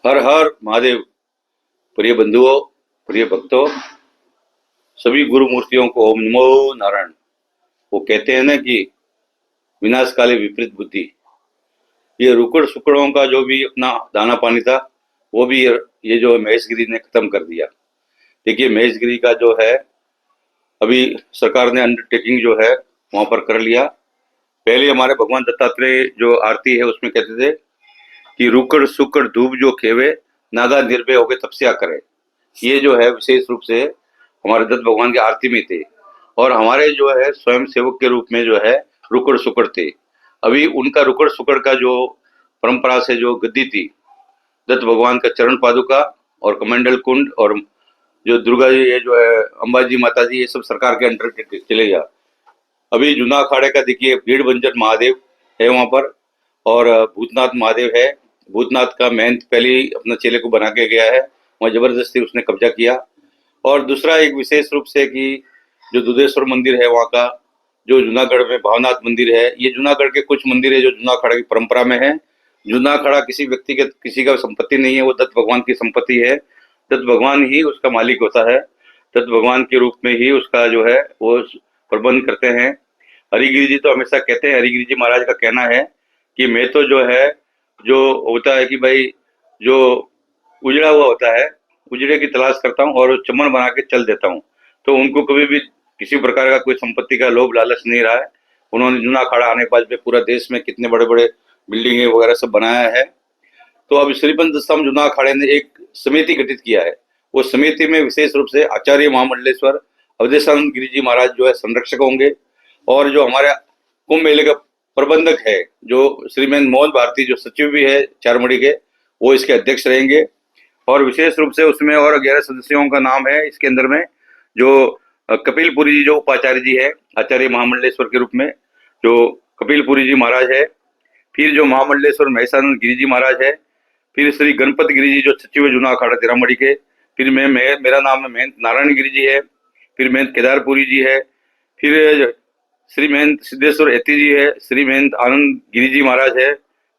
हर हर महादेव। प्रिय बंधुओं, प्रिय भक्तों, सभी गुरु मूर्तियों को ओम नमो नारायण। वो कहते हैं ना कि विनाश काले विपरीत बुद्धि। ये रुकड़ सुकड़ों का जो भी अपना दाना पानी था वो भी ये जो महेशगिरी ने खत्म कर दिया। देखिए, महेशगिरी का जो है अभी सरकार ने अंडरटेकिंग जो है वहां पर कर लिया। पहले हमारे भगवान दत्तात्रेय जो आरती है उसमें कहते थे कि रुकड़ सुकड़ धूप जो खेवे, नागा निर्भय होकर तपस्या करे। ये जो है विशेष रूप से हमारे दत्त भगवान की आरती में थे और हमारे जो है स्वयं सेवक के रूप में जो है रुकड़ सुकड़ थे। अभी उनका रुकड़ सुकड़ का जो परंपरा से जो गद्दी थी, दत्त भगवान का चरण पादुका और कमंडल कुंड और जो दुर्गा जी, ये जो है अंबाजी माता जी, ये सब सरकार के अंडर चले गया। अभी जूना अखाड़े का देखिए भीड़ बंजर महादेव है वहां पर, और भूतनाथ महादेव है। भूतनाथ का महंत पहले ही अपना चेले को बना के गया है, वहां जबरदस्ती उसने कब्जा किया। और दूसरा एक विशेष रूप से कि जो दुधेश्वर मंदिर है वहाँ का, जो जूनागढ़ में भावनाथ मंदिर है, ये जूनागढ़ के कुछ मंदिर है जो जूना अखाड़ा की परंपरा में है। जूना अखाड़ा किसी व्यक्ति के किसी का संपत्ति नहीं है, वो दत्त भगवान की संपत्ति है। दत्त भगवान ही उसका मालिक होता है। दत्त भगवान के रूप में ही उसका जो है वो प्रबंध करते हैं। हरिगिरी जी तो हमेशा कहते हैं, हरिगिरी जी महाराज का कहना है कि मैं तो जो है जो होता है कि भाई जो उजड़ा हुआ होता है, उजड़े की तलाश करता हूँ और चमन बना के चल देता हूँ। तो उनको कभी भी किसी प्रकार का कोई संपत्ति का लोभ लालच नहीं रहा है। उन्होंने जूना अखाड़ा आने के बाद में पूरा देश में कितने बड़े बड़े बिल्डिंगे वगैरह सब बनाया है। तो अब श्रीपंत स्तंभ जूना अखाड़े ने एक समिति गठित किया है। वो समिति में विशेष रूप से आचार्य महामंडलेश्वर अवधेशानंद गिरी जी महाराज जो है संरक्षक होंगे, और जो हमारे कुंभ मेले का प्रबंधक है जो श्रीमान मोहन भारती, जो सचिव भी है चारमढ़ी के, वो इसके अध्यक्ष रहेंगे। और विशेष रूप से उसमें और 11 सदस्यों का नाम है इसके अंदर में, जो कपिल पुरी जी जो उपाचार्य जी है आचार्य महामंडलेश्वर के रूप में, जो कपिल पुरी जी महाराज है। फिर जो महामंडलेश्वर महेशानंद गिरी जी महाराज है। फिर श्री गणपति गिरी जी जो सचिव है जूना अखाड़ा तिरामढ़ी के। फिर मेरा नाम है महंत नारायण गिरी जी है। फिर महंत केदारपुरी जी है। फिर श्री महंत सिद्धेश्वर एती जी है। श्री महंत आनंद गिरी जी महाराज है।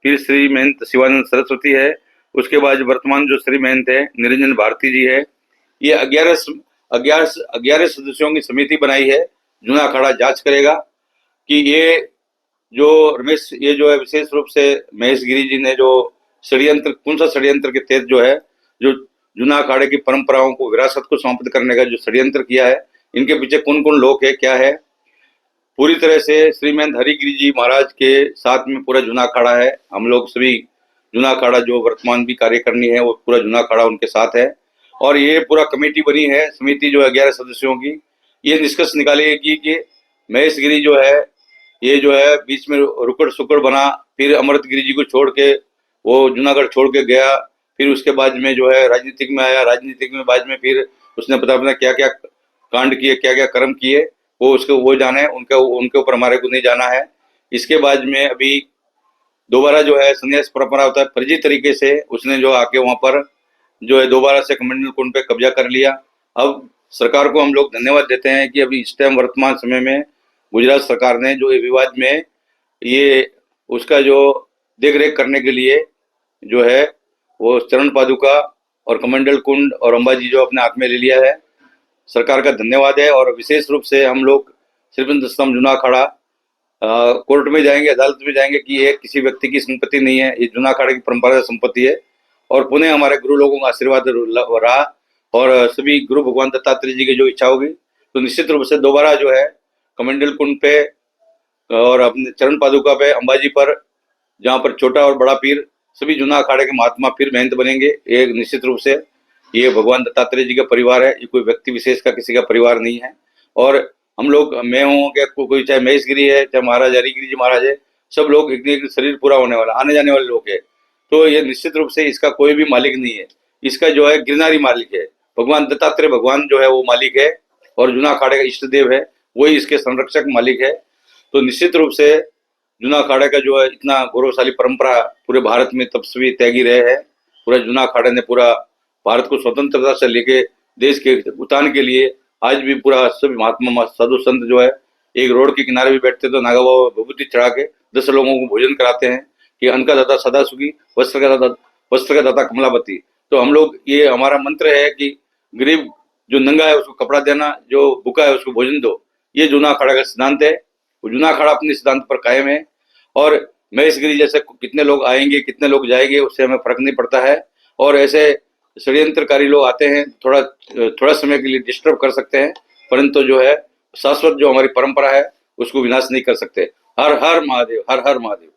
फिर श्री महंत शिवानंद सरस्वती है। उसके बाद वर्तमान जो श्री महंत है निरंजन भारती जी है। ये 11 सदस्यों की समिति बनाई है। जूना अखाड़ा जांच करेगा कि ये जो रमेश, ये जो है विशेष रूप से महेश गिरी जी ने जो षड्यंत्र, कौन सा षड्यंत्र के तहत जो है जो जूना अखाड़े की परंपराओं को विरासत को समाप्त करने का जो षड्यंत्र किया है, इनके पीछे कौन कौन लोग है, क्या है। पूरी तरह से श्रीमंत हरिगिरी जी महाराज के साथ में पूरा जूना अखाड़ा है। हम लोग सभी जूना अखाड़ा जो वर्तमान भी कार्यकारिणी है वो पूरा जूना अखाड़ा उनके साथ है। और ये पूरा कमेटी बनी है, समिति जो है 11 सदस्यों की। ये निष्कर्ष निकालेगी कि महेश गिरी जो है ये जो है बीच में रुकड़ सुकड़ बना, फिर अमृत गिरी जी को छोड़ के वो जूनागढ़ छोड़ के गया। फिर उसके बाद में जो है राजनीतिक में आया, राजनीतिक में बाद में फिर उसने पता अपना क्या क्या कांड किए, क्या क्या कर्म किए, वो उसको वो जाने, उनके ऊपर हमारे को नहीं जाना है। इसके बाद में अभी दोबारा जो है संन्यास परंपरा होता है, फर्जी तरीके से उसने जो आके वहां पर जो है दोबारा से कमंडल कुंड पे कब्जा कर लिया। अब सरकार को हम लोग धन्यवाद देते हैं कि अभी इस टाइम वर्तमान समय में गुजरात सरकार ने जो ये विवाद में ये उसका जो देख रेख करने के लिए जो है वो चरण पादुका और कमंडल कुंड और अंबाजी जो अपने हाथ में ले लिया है। सरकार का धन्यवाद है। और विशेष रूप से हम लोग श्रीपंत स्तंभ जूना अखाड़ा कोर्ट में जाएंगे, अदालत में जाएंगे कि ये किसी व्यक्ति की संपत्ति नहीं है, ये जूना अखाड़े की परंपरा संपत्ति है। और पुनः हमारे गुरु लोगों का आशीर्वाद रहा और सभी गुरु भगवान दत्तात्रेय जी की जो इच्छा होगी तो निश्चित रूप से दोबारा जो है कमंडल कुंड पे और अपने चरण पादुका पे, अंबाजी पर, जहाँ पर छोटा और बड़ा पीर सभी जूना अखाड़े के महात्मा फिर महंत बनेंगे। ये निश्चित रूप से ये भगवान दत्तात्रेय जी का परिवार है, ये कोई व्यक्ति विशेष का किसी का परिवार नहीं है। और हम लोग, मैं हूँ क्या, कोई चाहे महेश गिरी है, चाहे महाराज हरिगिरी जी महाराज है, सब लोग एक शरीर पूरा होने वाला आने जाने वाले लोग है। तो ये निश्चित रूप से इसका कोई भी मालिक नहीं है, इसका जो है गिरनारी मालिक है, भगवान दत्तात्रेय भगवान जो है वो मालिक है और जूना अखाड़े का इष्ट देव है, वही इसके संरक्षक मालिक है। तो निश्चित रूप से जूना अखाड़े का जो है इतना गौरवशाली परंपरा पूरे भारत में तपस्वी त्यागी रहे हैं। पूरा जूना अखाड़े ने पूरा भारत को स्वतंत्रता से लेके देश के उत्थान के लिए आज भी पूरा सभी महात्मा साधु संत जो है एक रोड के किनारे भी बैठते तो नागा बाबा विभूति चढ़ा के 10 लोगों को भोजन कराते हैं कि अन्न का दाता सदा सुखी, वस्त्र का दाता वस्त्र का दाता कमलापति। तो हम लोग, ये हमारा मंत्र है कि गरीब जो नंगा है उसको कपड़ा देना, जो भूखा है उसको भोजन दो। ये जूना अखाड़ा का सिद्धांत है। जूना अखाड़ा अपने सिद्धांत पर कायम है। और महेशगिरी जैसे कितने लोग आएंगे, कितने लोग जाएंगे, उससे हमें फर्क नहीं पड़ता है। और ऐसे षड्यंत्रकारी लोग आते हैं, थोड़ा समय के लिए डिस्टर्ब कर सकते हैं, परंतु जो है शाश्वत जो हमारी परंपरा है उसको विनाश नहीं कर सकते। हर हर महादेव, हर हर महादेव।